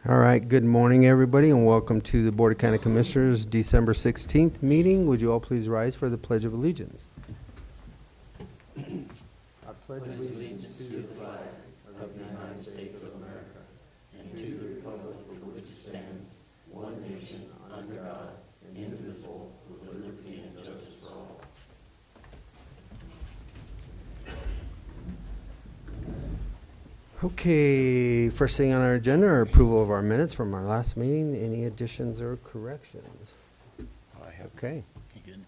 All right, good morning, everybody, and welcome to the Board of County Commissioners December 16th meeting. Would you all please rise for the Pledge of Allegiance? I pledge allegiance to the flag of the United States of America and to the republic for which it stands, one nation, under God, indivisible, with liberty and justice for all. Okay, first thing on our agenda are approval of our minutes from our last meeting. Any additions or corrections? I have. Okay. You good?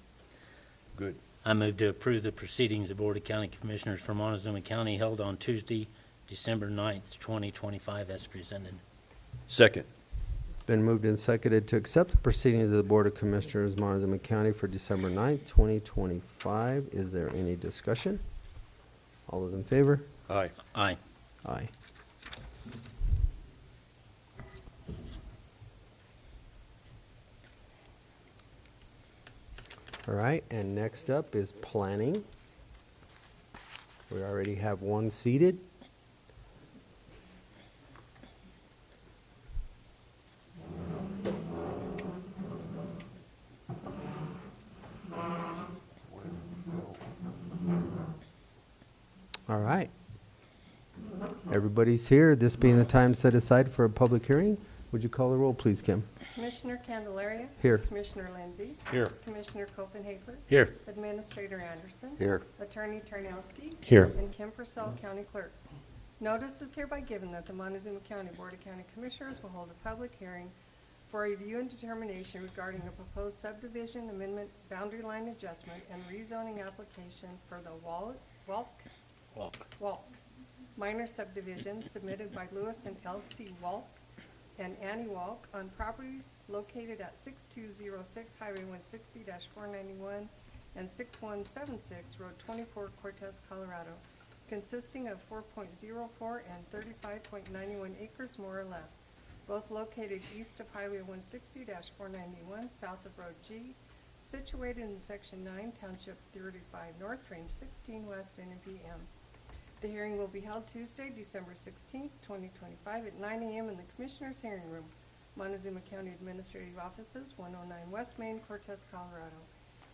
Good. I move to approve the proceedings of Board of County Commissioners for Montezuma County held on Tuesday, December 9th, 2025 as presented. Second. It's been moved and seconded to accept the proceedings of the Board of Commissioners, Montezuma County for December 9th, 2025. Is there any discussion? All those in favor? Aye. Aye. Aye. All right, and next up is planning. We already have one seated. All right. Everybody's here, this being the time set aside for a public hearing. Would you call the roll, please, Kim? Commissioner Candelaria. Here. Commissioner Lindsey. Here. Commissioner Copenhaver. Here. Administrator Anderson. Here. Attorney Tarnowski. Here. And Kim Purcell, County Clerk. Notice is hereby given that the Montezuma County Board of County Commissioners will hold a public hearing for review and determination regarding a proposed subdivision amendment, boundary line adjustment, and rezoning application for the Walck Minor Subdivision submitted by Lewis and Elsie Walck and Annie Walck on properties located at 6206 Highway 160-491 and 6176 Road 24, Cortez, Colorado, consisting of 4.04 and 35.91 acres more or less, both located east of Highway 160-491, south of Road G, situated in Section 9, Township 35 North, Range 16 West, N.M.P.M. The hearing will be held Tuesday, December 16th, 2025 at 9 a.m. in the Commissioners' Hearing Room, Montezuma County Administrative Offices, 109 West Main, Cortez, Colorado.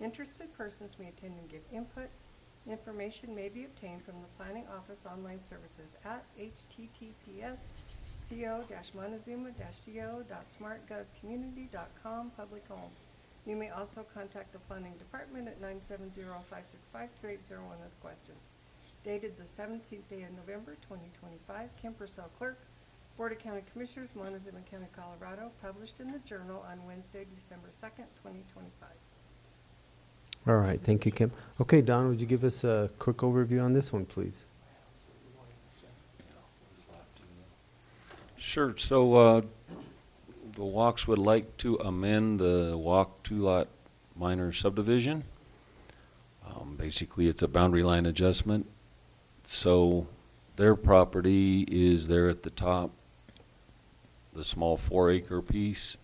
Interested persons may attend and give input. Information may be obtained from the Planning Office online services at https://montezuma-co.smartgovcommunity.com public home. You may also contact the Planning Department at 970-565-2801 with questions. Dated the 17th day of November, 2025, Kim Purcell, Clerk, Board of County Commissioners, Montezuma County, Colorado, published in the Journal on Wednesday, December 2nd, 2025. All right, thank you, Kim. Okay, Don, would you give us a quick overview on this one, please? Sure. So the Walks would like to amend the Walck two-lot minor subdivision. Basically, it's a boundary line adjustment. So their property is there at the top, the small 4-acre piece,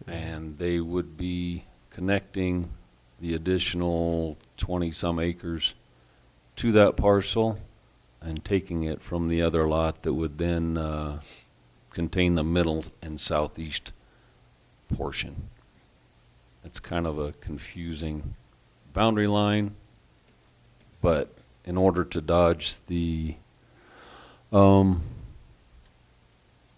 and they would be connecting the additional 20-some acres to that parcel and taking it from the other lot that would then contain the middle and southeast portion. It's kind of a confusing boundary line, but in order to dodge the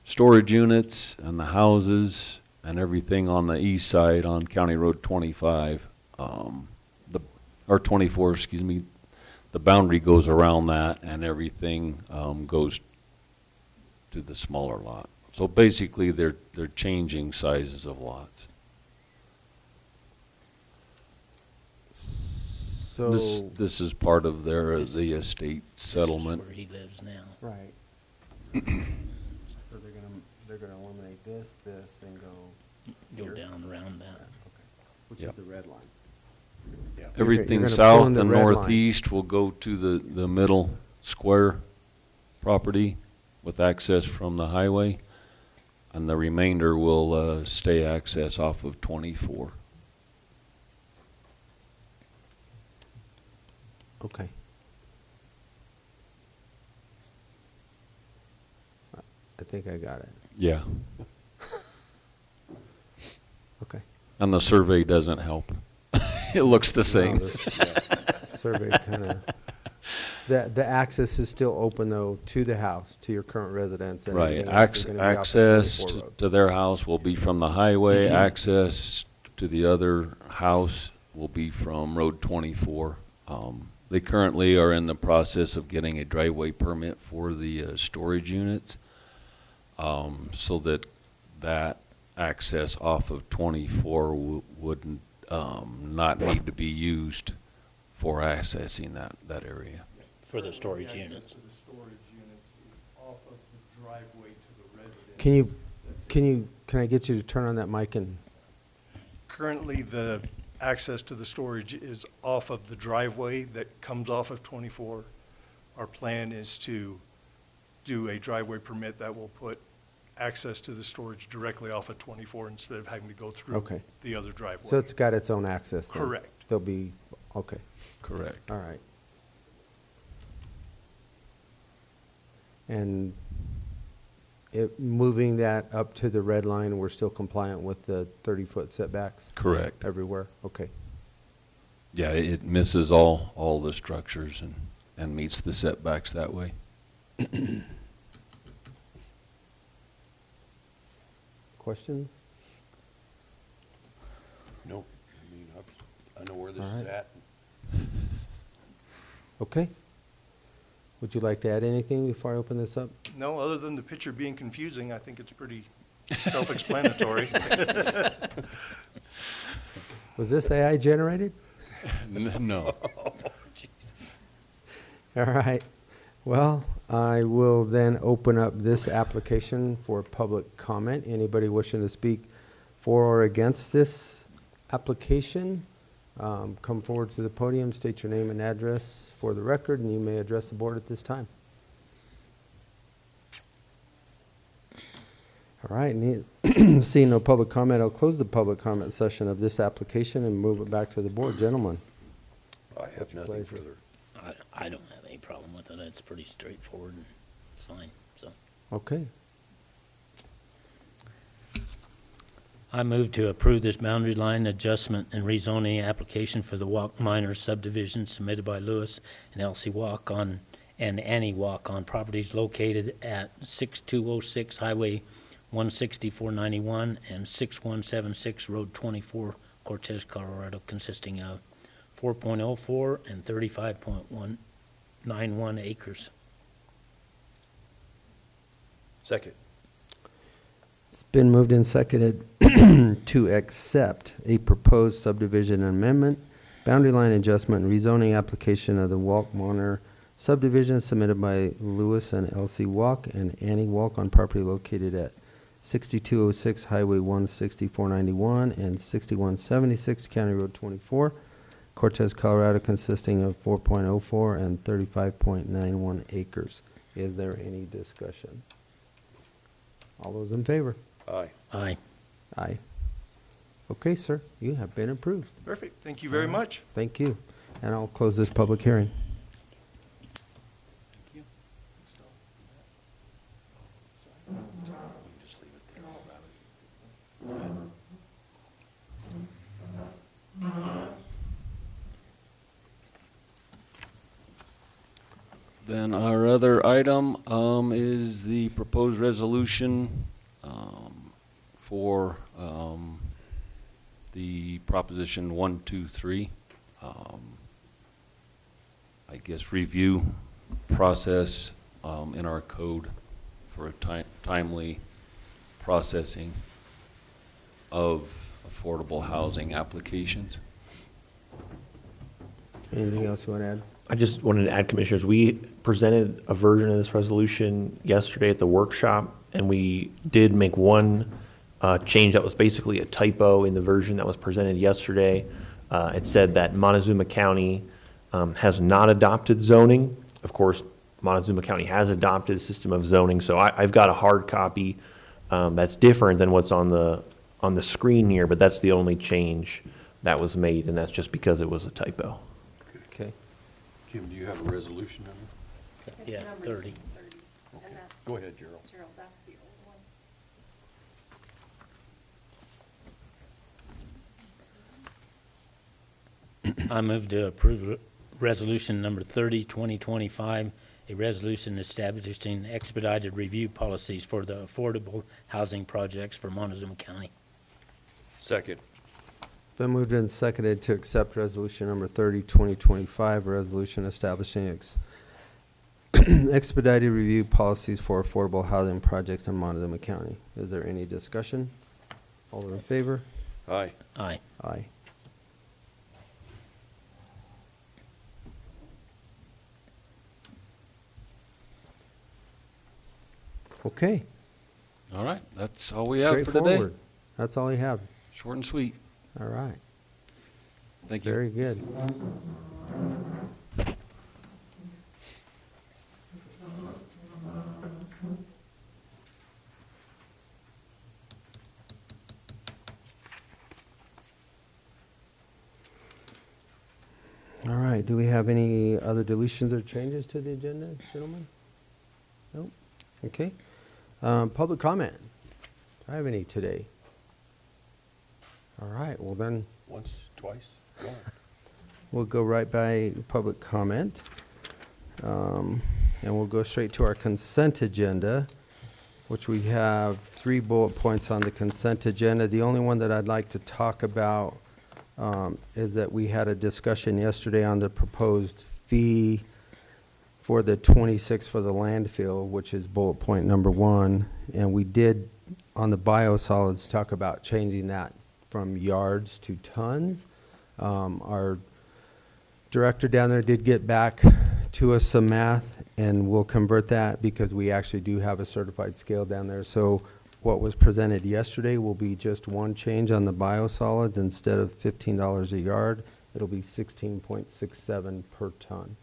storage units and the houses and everything on the east side on County Road 25, or 24, excuse me, the boundary goes around that and everything goes to the smaller lot. So basically they're changing sizes of lots. So, This is part of their the estate settlement. This is where he lives now. right. So they're gonna eliminate this, and go Go here? down around that. Okay. Which Yep. is the red line. Yeah. You're Everything gonna pull south in the and red line. northeast will go to the middle square property with access from the highway, and the remainder will stay access off of 24. Okay. I think I got it. Yeah, Okay. and the survey doesn't help. It looks the No, same. this survey kind of, the access is still open though to the house, to your current residence. And Right, everything else is gonna be off the access 24 road. to their house will be from the highway, access to the other house will be from Road 24. They currently are in the process of getting a driveway permit for the storage units, so that access off of 24 wouldn't not need to be used for accessing that area. For the storage units. The storage units is off of the driveway to the residence. Can I get you to turn on that mic and, Currently, the access to the storage is off of the driveway that comes off of 24. Our plan is to do a driveway permit that will put access to the storage directly off of 24 instead of having to go through Okay. the other driveway. so it's got its own access then? Correct. There'll be, okay, Correct. all right. And moving that up to the red line, we're still compliant with the 30-foot setbacks Correct. everywhere? Okay. Yeah, it misses all the structures and meets the setbacks that way. Questions? No, I mean, I know where this All is right. at. Okay. Would you like to add anything before I open this up? No, other than the picture being confusing, I think it's pretty self-explanatory. Was this AI generated? No. All right. Well, I will then open up this application for public comment. Anybody wishing to speak for or against this application, come forward to the podium, state your name and address for the record, and you may address the board at this time. All right, seeing no public comment, I'll close the public comment session of this application and move it back to the board. Gentlemen. I have nothing pleasure. further. I don't have any problem with it. It's pretty straightforward and fine, so. Okay. I move to approve this boundary line adjustment and rezoning application for the Walck Minor Subdivision submitted by Lewis and Elsie Walck and Annie Walck on properties located at 6206 Highway 16491 and 6176 Road 24, Cortez, Colorado, consisting of 4.04 and 35.191 acres. Second. It's been moved and seconded to accept a proposed subdivision amendment, boundary line adjustment, and rezoning application of the Walck Minor Subdivision submitted by Lewis and Elsie Walck and Annie Walck on property located at 6206 Highway 16491 and 6176 County Road 24, Cortez, Colorado, consisting of 4.04 and 35.91 acres. Is there any discussion? All those in favor? Aye. Aye. Aye. Okay, sir, you have been approved. Perfect, thank you very much. Thank you. And I'll close this public hearing. Just leave it there. Then our other item is the proposed resolution for the Proposition 123. I guess review process in our code for a timely processing of affordable housing applications. Anything else you want to add? I just wanted to add, Commissioners, we presented a version of this resolution yesterday at the workshop, and we did make one change that was basically a typo in the version that was presented yesterday. It said that Montezuma County has not adopted zoning. Of course, Montezuma County has adopted a system of zoning, so I've got a hard copy that's different than what's on the screen here, but that's the only change that was made, and that's just because it was a typo. Okay. Kim, do you have a resolution number? It's Yeah, number 30. And Okay. that's- Go ahead, Gerald. Gerald, that's the old one. I move to approve resolution number 30, 2025, a resolution establishing expedited review policies for the affordable housing projects for Montezuma County. Second. Been moved and seconded to accept resolution number 30, 2025, a resolution establishing expedited review policies for affordable housing projects in Montezuma County. Is there any discussion? All in favor? Aye. Aye. Aye. Okay, All right, that's all we have for today. straightforward. That's all you have. Short and sweet. All right, Thank you. very good. All right, do we have any other deletions or changes to the agenda, gentlemen? Nope. Okay. Public comment. Do I have any today? All right, well then, Once, twice, one. we'll go right by public comment. And we'll go straight to our consent agenda, which we have 3 bullet points on the consent agenda. The only one that I'd like to talk about is that we had a discussion yesterday on the proposed fee for the 26 for the landfill, which is bullet point number 1. And we did, on the biosolids, talk about changing that from yards to tons. Our director down there did get back to us some math, and we'll convert that because we actually do have a certified scale down there. So what was presented yesterday will be just one change on the biosolids. Instead of $15 a yard, it'll be 16.67 per ton.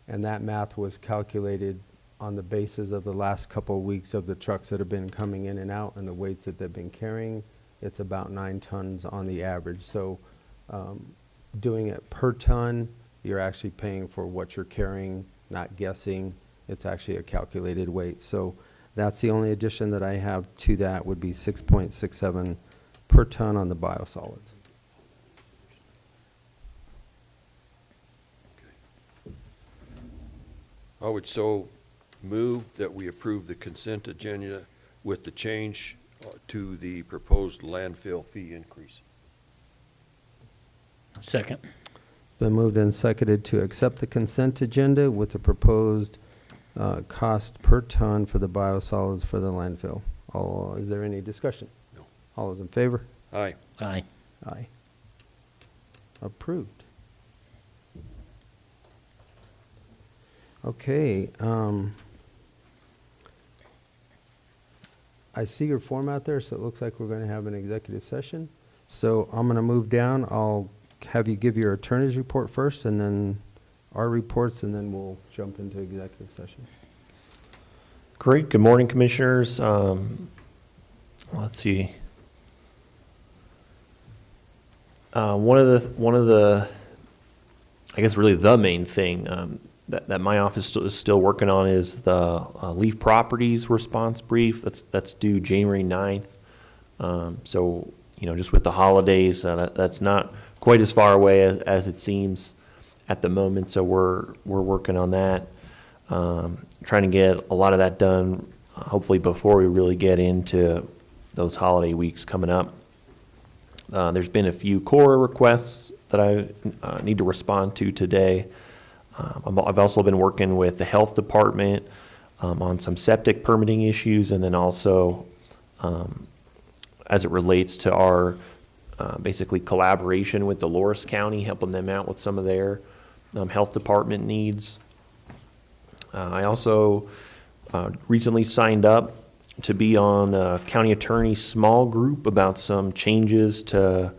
And that math was calculated on the basis of the last couple of weeks of the trucks that have been coming in and out and the weights that they've been carrying. It's about 9 tons on the average. So doing it per ton, you're actually paying for what you're carrying, not guessing. It's actually a calculated weight. So that's the only addition that I have to that, would be 6.67 per ton on the biosolids. I would so move that we approve the consent agenda with the change to the proposed landfill fee increase. Second. Been moved and seconded to accept the consent agenda with the proposed cost per ton for the biosolids for the landfill. Is there any discussion? No. All those in favor? Aye. Aye. Aye. Approved. Okay, I see your form out there, so it looks like we're going to have an executive session. So I'm going to move down. I'll have you give your attorney's report first, and then our reports, and then we'll jump into executive session. Great. Good morning, Commissioners. Let's see. One of the, I guess really the main thing that my office is still working on is the Leaf Properties response brief. That's due January 9th. So, just with the holidays, that's not quite as far away as it seems at the moment. So we're working on that, trying to get a lot of that done, hopefully before we really get into those holiday weeks coming up. There's been a few core requests that I need to respond to today. I've also been working with the health department on some septic permitting issues, and then also as it relates to our basically collaboration with Dolores County, helping them out with some of their health department needs. I also recently signed up to be on a county attorney small group about some changes to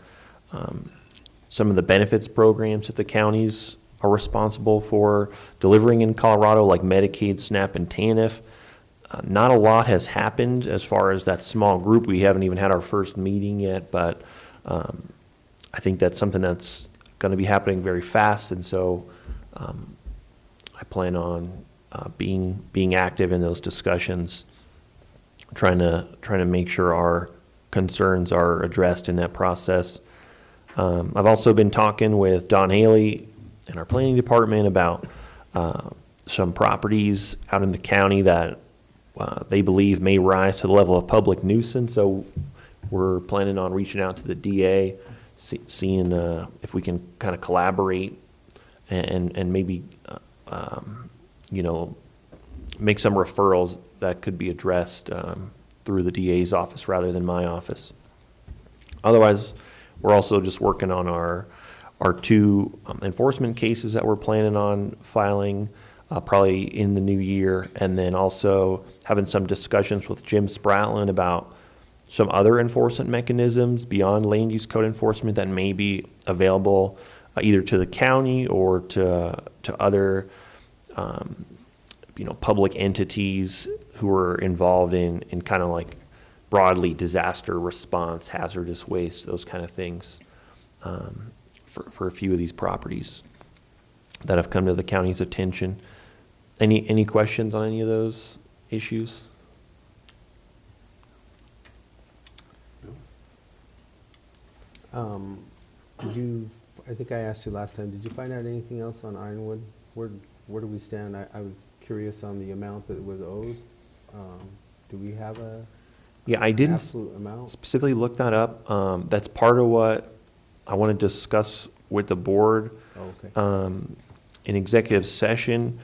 some of the benefits programs that the counties are responsible for delivering in Colorado, like Medicaid, SNAP, and TANF. Not a lot has happened as far as that small group. We haven't even had our first meeting yet, but I think that's something that's going to be happening very fast, and so I plan on being active in those discussions, trying to make sure our concerns are addressed in that process. I've also been talking with Don Haley in our planning department about some properties out in the county that they believe may rise to the level of public nuisance. So we're planning on reaching out to the DA, seeing if we can kind of collaborate and maybe, make some referrals that could be addressed through the DA's office rather than my office. Otherwise, we're also just working on our two enforcement cases that we're planning on filing probably in the new year, and then also having some discussions with Jim Spratland about some other enforcement mechanisms beyond land use code enforcement that may be available either to the county or to other public entities who are involved in kind of like broadly disaster response, hazardous waste, those kind of things, for a few of these properties that have come to the county's attention. Any questions on any of those issues? I think I asked you last time, did you find out anything else on Ironwood? Where do we stand? I was curious on the amount that was owed. Do we have I didn't absolute amount? specifically look that up. That's part of what I want to discuss with the board Oh, okay. in executive session,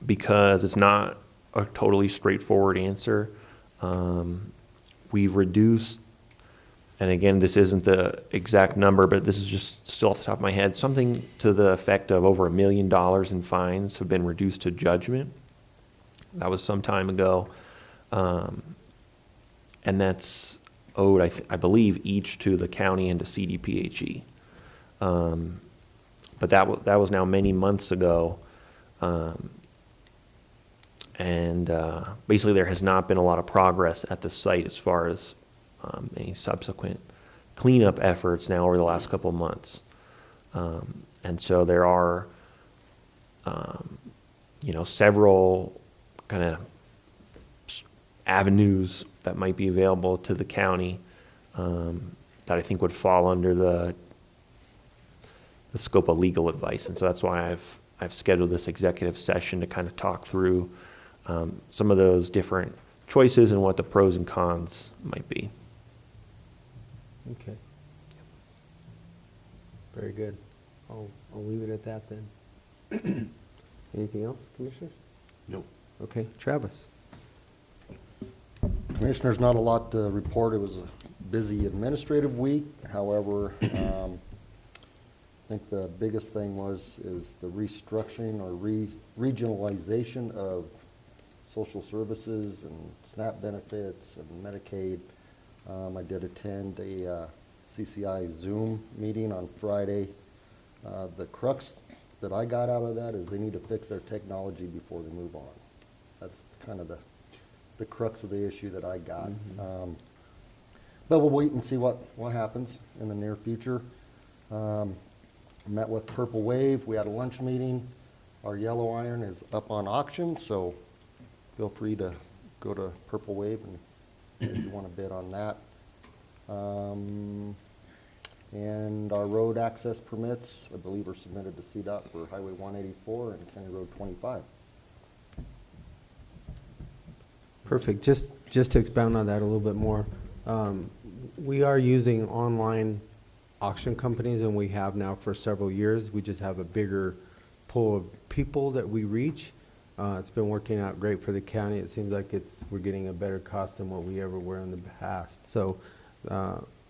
because it's not a totally straightforward answer. We've reduced, and again, this isn't the exact number, but this is just still off the top of my head, something to the effect of over $1 million in fines have been reduced to judgment. That was some time ago. And that's owed, I believe, each to the county and to CDPHE. But that was now many months ago. And basically there has not been a lot of progress at the site as far as any subsequent cleanup efforts now over the last couple of months. And so there are, several kind of avenues that might be available to the county that I think would fall under the scope of legal advice. And so that's why I've scheduled this executive session to kind of talk through some of those different choices and what the pros and cons might be. Okay. Very good. I'll leave it at that then. Anything else, Commissioners? No. Okay, Travis. Commissioners, not a lot to report. It was a busy administrative week. However, I think the biggest thing is the restructuring or regionalization of social services and SNAP benefits and Medicaid. I did attend a CCI Zoom meeting on Friday. The crux that I got out of that is they need to fix their technology before they move on. That's kind of the crux of the issue that I got. Mm-hmm. But we'll wait and see what happens in the near future. Met with Purple Wave. We had a lunch meeting. Our yellow iron is up on auction, so feel free to go to Purple Wave and if you want to bid on that. And our road access permits, I believe, are submitted to CDOT for Highway 184 and County Road 25. Perfect. Just to expound on that a little bit more, we are using online auction companies, and we have now for several years. We just have a bigger pool of people that we reach. It's been working out great for the county. It seems like we're getting a better cost than what we ever were in the past. So,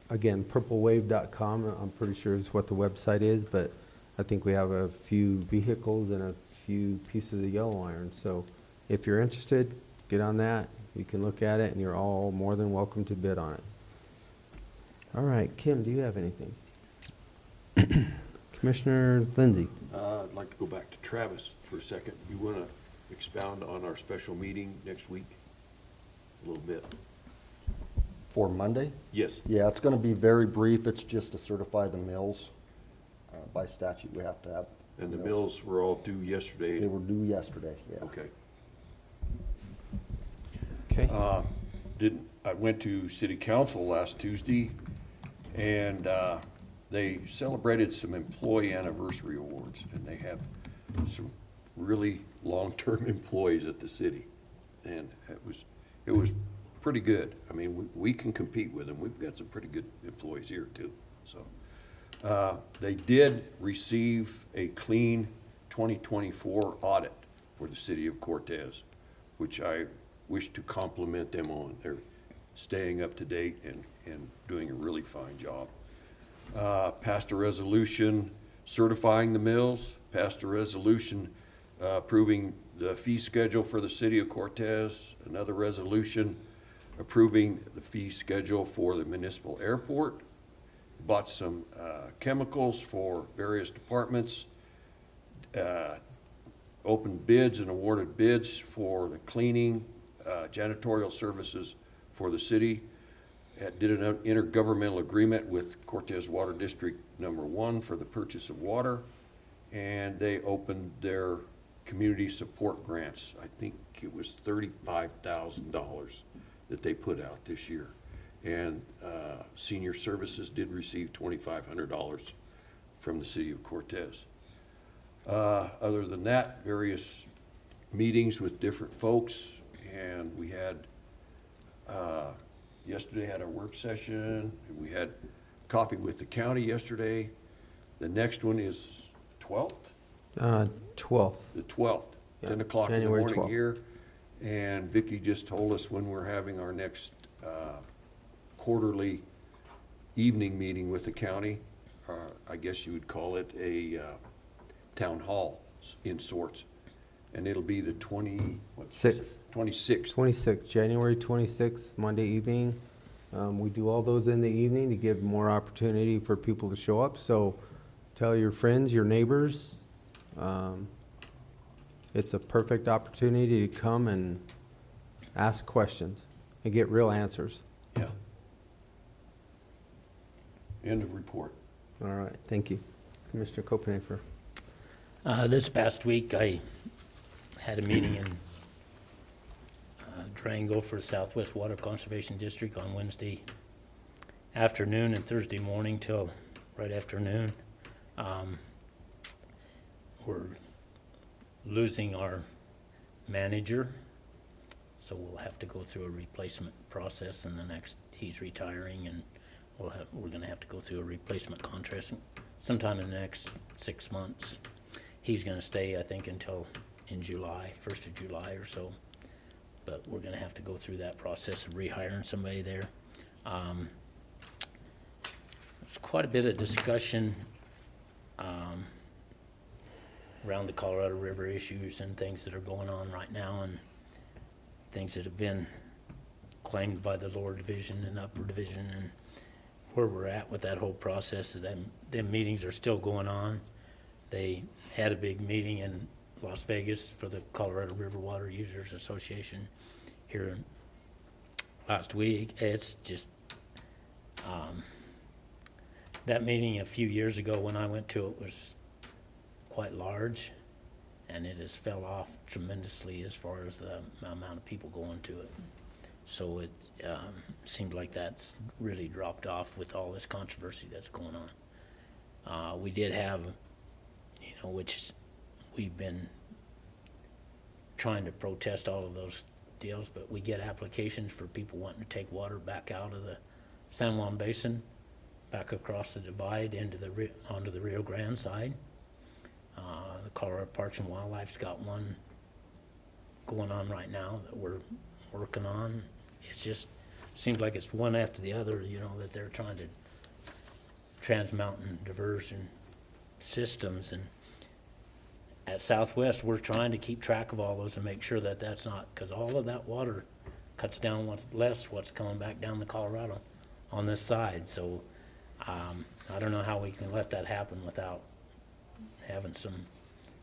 again, purplewave.com, I'm pretty sure is what the website is, but I think we have a few vehicles and a few pieces of yellow iron. So if you're interested, get on that. You can look at it, and you're all more than welcome to bid on it. All right, Kim, do you have anything? Commissioner Lindsay. I'd like to go back to Travis for a second. You want to expound on our special meeting next week a little bit? For Monday? Yes. Yeah, it's going to be very brief. It's just to certify the mills. By statute, we have to have. And the mills were all due yesterday? They were due yesterday, yeah. Okay. Okay. I went to city council last Tuesday, And they celebrated some employee anniversary awards, and they have some really long-term employees at the city. And it was pretty good. I mean, we can compete with them. We've got some pretty good employees here too, so. They did receive a clean 2024 audit for the city of Cortez, which I wish to compliment them on. They're staying up to date and doing a really fine job. Passed a resolution certifying the mills, passed a resolution approving the fee schedule for the city of Cortez, another resolution approving the fee schedule for the municipal airport, bought some chemicals for various departments, opened bids and awarded bids for the cleaning, janitorial services for the city, did an intergovernmental agreement with Cortez Water District Number 1 for the purchase of water, and they opened their community support grants. I think it was $35,000 that they put out this year. And senior services did receive $2,500 from the city of Cortez. Other than that, various meetings with different folks, and we had, yesterday had our work session, and we had coffee with the county yesterday. The next one is 12th? 12th. The 12th, Yeah, 10 o'clock in the January morning 12th. here. And Vicki just told us when we're having our next quarterly evening meeting with the county. I guess you would call it a town hall in sorts. And it'll be the 26th. 26th, January 26th, Monday evening. We do all those in the evening to give more opportunity for people to show up. So tell your friends, your neighbors. It's a perfect opportunity to come and ask questions and get real answers. Yeah. End of report. All right, thank you. Commissioner Copenafer. This past week, I had a meeting in Durango for Southwest Water Conservation District on Wednesday afternoon and Thursday morning till right afternoon. We're losing our manager, so we'll have to go through a replacement process in the next, he's retiring, and we're gonna have to go through a replacement contract sometime in the next 6 months. He's gonna stay, I think, until in July, 1st of July or so, but we're gonna have to go through that process of rehiring somebody there. There's quite a bit of discussion around the Colorado River issues and things that are going on right now, and things that have been claimed by the lower division and upper division, and where we're at with that whole process. Them meetings are still going on. They had a big meeting in Las Vegas for the Colorado River Water Users Association here last week. It's just that meeting a few years ago when I went to it was quite large, and it has fell off tremendously as far as the amount of people going to it. So it seemed like that's really dropped off with all this controversy that's going on. We did have, which we've been trying to protest all of those deals, but we get applications for people wanting to take water back out of the San Juan Basin, back across the divide onto the Rio Grande side. The Colorado Parks and Wildlife's got one going on right now that we're working on. It's just seems like it's one after the other, that they're trying to trans-mountain diversion systems. And at Southwest, we're trying to keep track of all those and make sure that that's not, because all of that water cuts down what's coming back down the Colorado on this side. So I don't know how we can let that happen without having some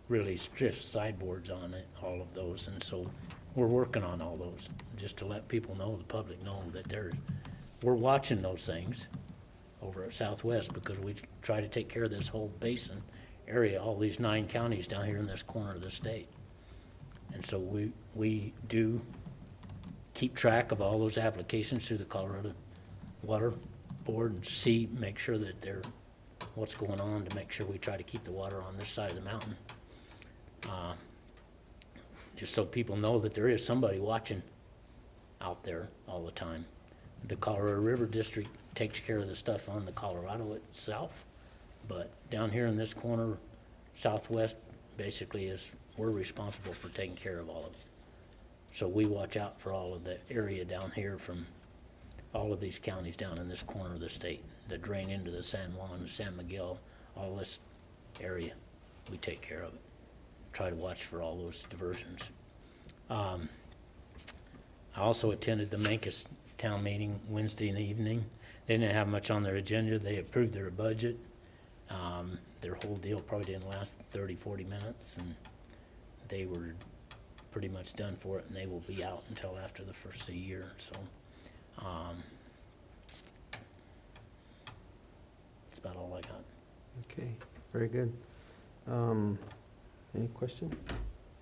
really strict sideboards on it, all of those. And so we're working on all those, just to let people know, the public know, that we're watching those things over at Southwest, because we try to take care of this whole basin area, all these 9 counties down here in this corner of the state. And so we do keep track of all those applications through the Colorado Water board and see, make sure that what's going on, to make sure we try to keep the water on this side of the mountain. Just so people know that there is somebody watching out there all the time. The Colorado River District takes care of the stuff on the Colorado itself, but down here in this corner, southwest, basically we're responsible for taking care of all of it. So we watch out for all of the area down here from all of these counties down in this corner of the state that drain into the San Juan, San Miguel, all this area. We take care of it. Try to watch for all those diversions. I also attended the Mancus town meeting Wednesday evening. They didn't have much on their agenda. They approved their budget. Their whole deal probably didn't last 30, 40 minutes, and they were pretty much done for it, and they will be out until after the first of the year. So that's about all I got. Okay, very good. Any questions?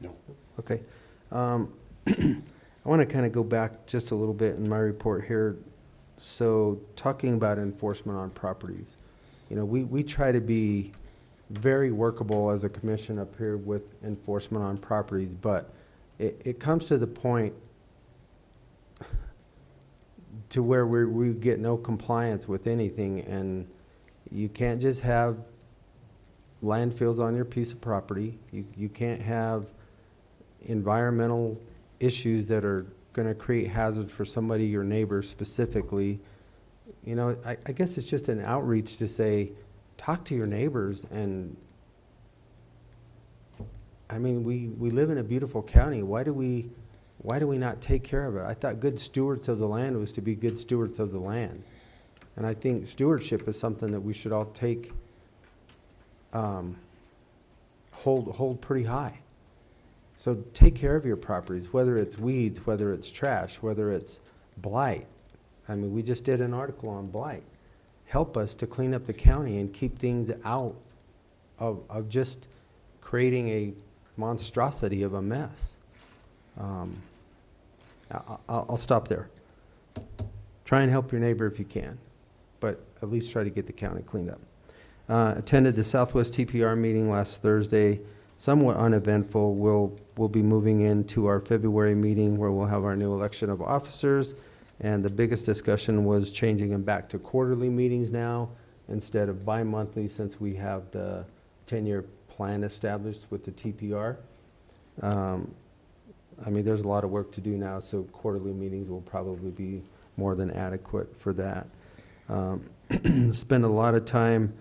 No. Okay. I want to kind of go back just a little bit in my report here. So talking about enforcement on properties, you know, we try to be very workable as a commission up here with enforcement on properties, but it comes to the point to where we get no compliance with anything, and you can't just have landfills on your piece of property. You can't have environmental issues that are going to create hazards for somebody, your neighbor specifically. You know, I guess it's just an outreach to say, talk to your neighbors. And I mean, we live in a beautiful county. Why do we not take care of it? I thought good stewards of the land was to be good stewards of the land. And I think stewardship is something that we should all take, hold pretty high. So take care of your properties, whether it's weeds, whether it's trash, whether it's blight. I mean, we just did an article on blight. Help us to clean up the county and keep things out of just creating a monstrosity of a mess. I'll stop there. Try and help your neighbor if you can, but at least try to get the county cleaned up. Attended the Southwest TPR meeting last Thursday. Somewhat uneventful. We'll be moving into our February meeting where we'll have our new election of officers. And the biggest discussion was changing them back to quarterly meetings now instead of bi-monthly, since we have the 10-year plan established with the TPR. I mean, there's a lot of work to do now, so quarterly meetings will probably be more than adequate for that. Spend a lot of time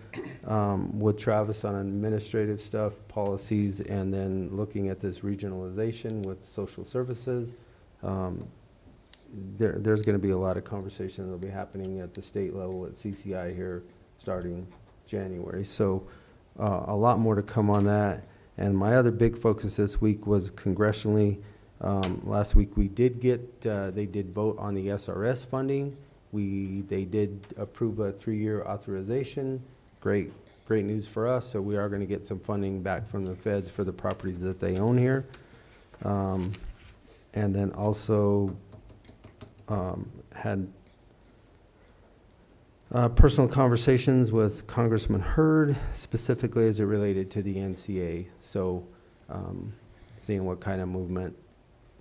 with Travis on administrative stuff, policies, and then looking at this regionalization with social services. There's going to be a lot of conversation that will be happening at the state level at CCI here starting January. So a lot more to come on that. And my other big focus this week was congressionally. Last week we did get, they did vote on the SRS funding. They did approve a 3-year authorization. Great news for us. So we are going to get some funding back from the feds for the properties that they own here. And then also had personal conversations with Congressman Hurd, specifically as it related to the NCA. So seeing what kind of movement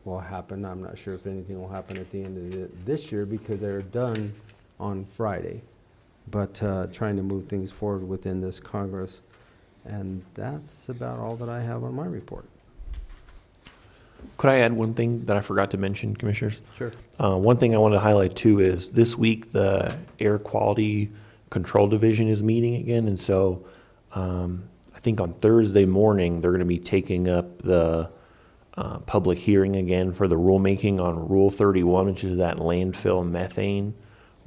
will happen. I'm not sure if anything will happen at the end of this year because they're done on Friday. But trying to move things forward within this Congress. And that's about all that I have on my report. Could I add one thing that I forgot to mention, Commissioners? Sure. One thing I want to highlight too is this week the Air Quality Control Division is meeting again, and so I think on Thursday morning they're going to be taking up the public hearing again for the rulemaking on Rule 31, which is that landfill methane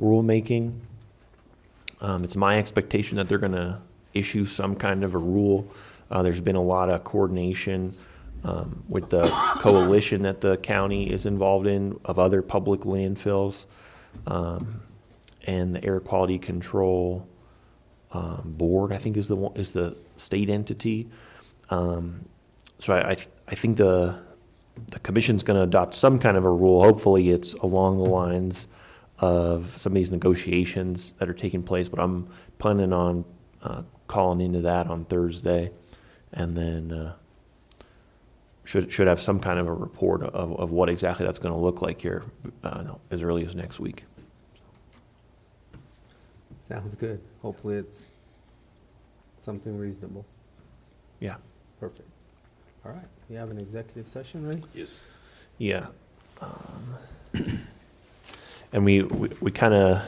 rulemaking. It's my expectation that they're going to issue some kind of a rule. There's been a lot of coordination with the coalition that the county is involved in of other public landfills, and the Air Quality Control Board, I think, is the state entity. So I think the commission's going to adopt some kind of a rule. Hopefully, it's along the lines of some of these negotiations that are taking place, but I'm planning on calling into that on Thursday, and then should have some kind of a report of what exactly that's going to look like here as early as next week. Sounds good. Hopefully it's something reasonable. Yeah. Perfect. All right, you have an executive session ready? Yes. Yeah. And we kind of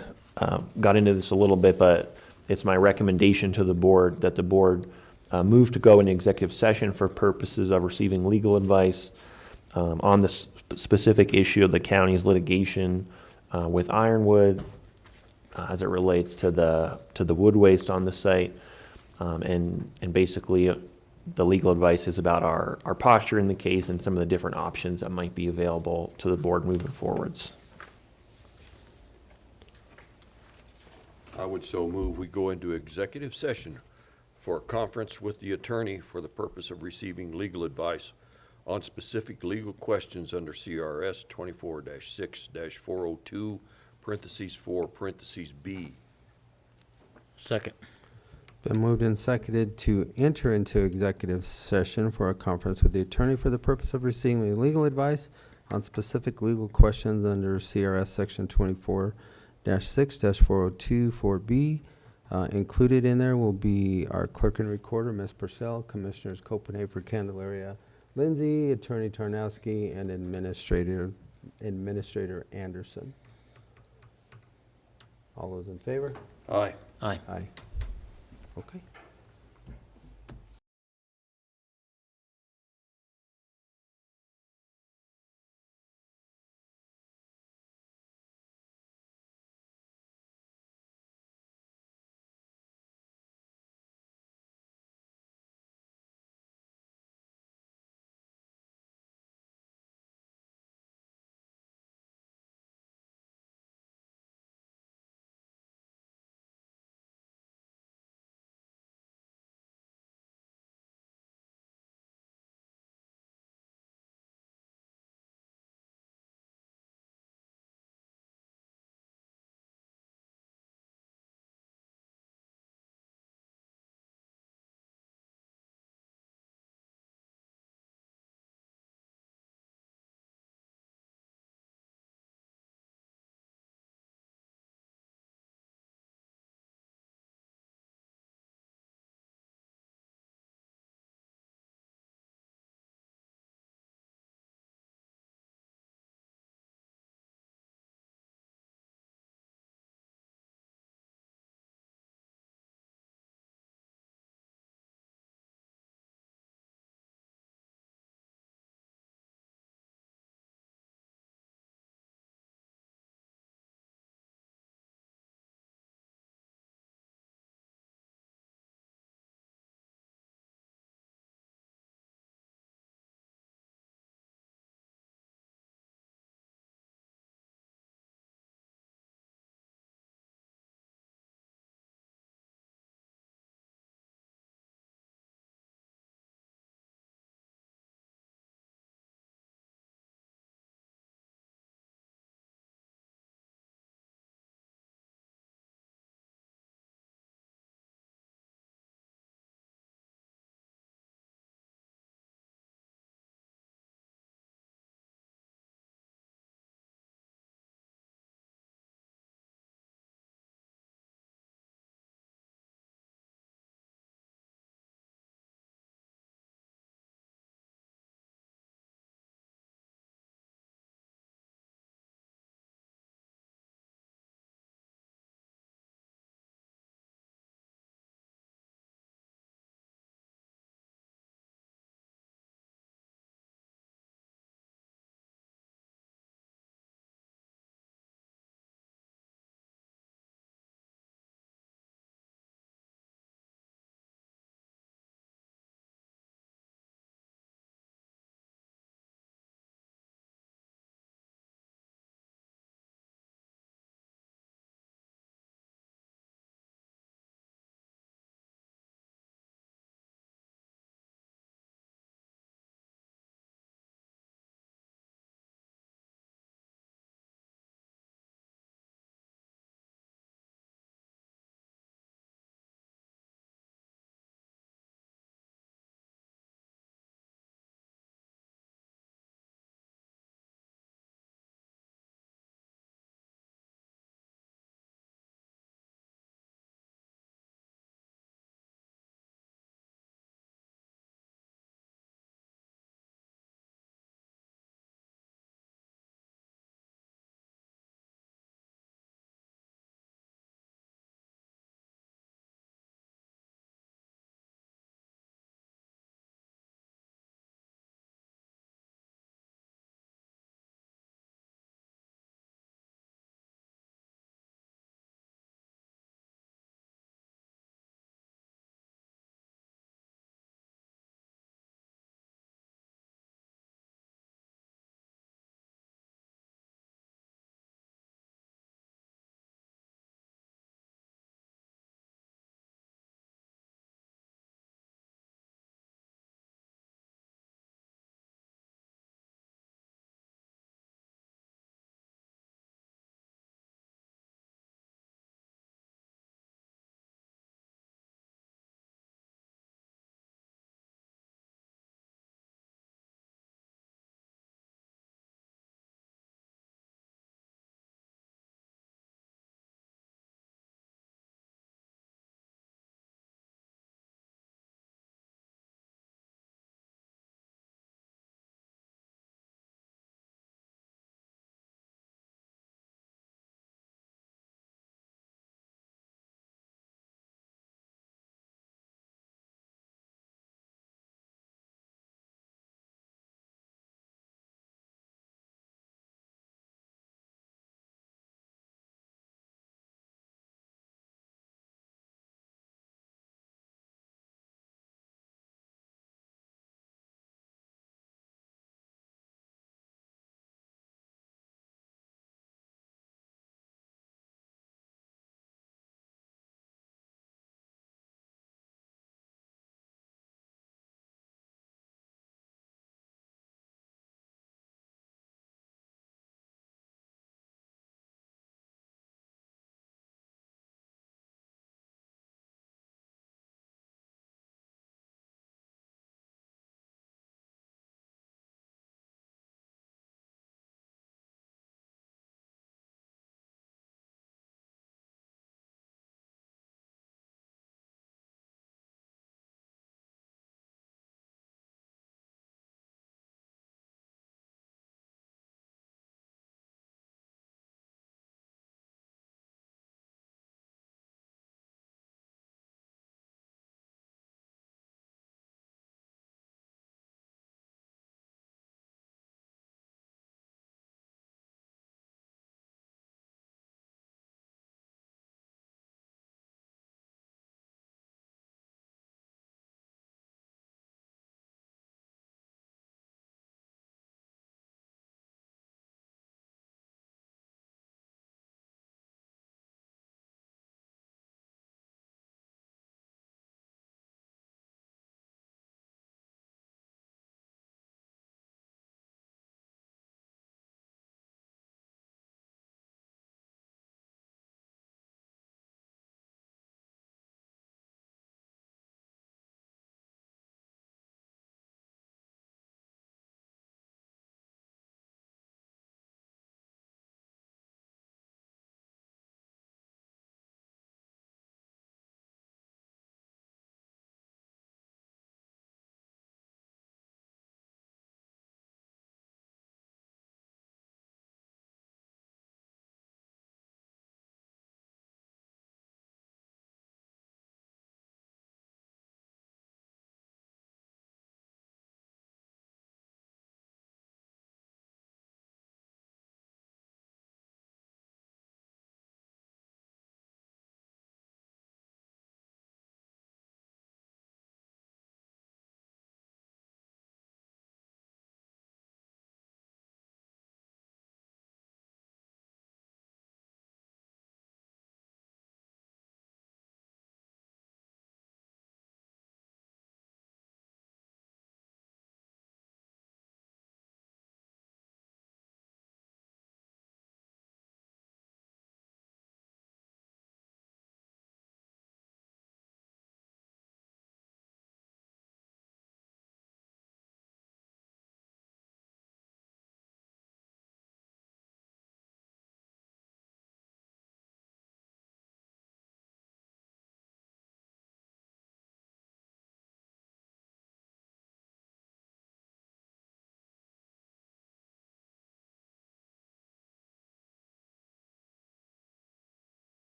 got into this a little bit, but it's my recommendation to the board that the board move to go into executive session for purposes of receiving legal advice on the specific issue of the county's litigation with Ironwood as it relates to the wood waste on the site, and basically the legal advice is about our posture in the case and some of the different options that might be available to the board moving forwards. I would so move we go into executive session for a conference with the attorney for the purpose of receiving legal advice on specific legal questions under CRS 24-6-402, parentheses 4, parentheses B. Second. Been moved and seconded to enter into executive session for a conference with the attorney for the purpose of receiving legal advice on specific legal questions under CRS section 24-6-402 4B. Included in there will be our clerk and recorder, Ms. Purcell, Commissioners Copenhagen, Candelaria, Lindsay, Attorney Tarnowski, and Administrator Anderson. All those in favor? Aye. Aye. Aye. Okay.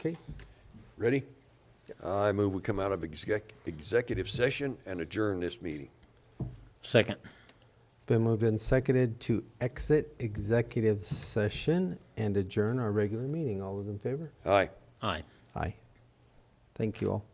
Okay, Ready? I move we come out of executive session and adjourn this meeting. Second. been moved and seconded to exit executive session and adjourn our regular meeting. All those in favor? Aye. Aye. Aye. Thank you all.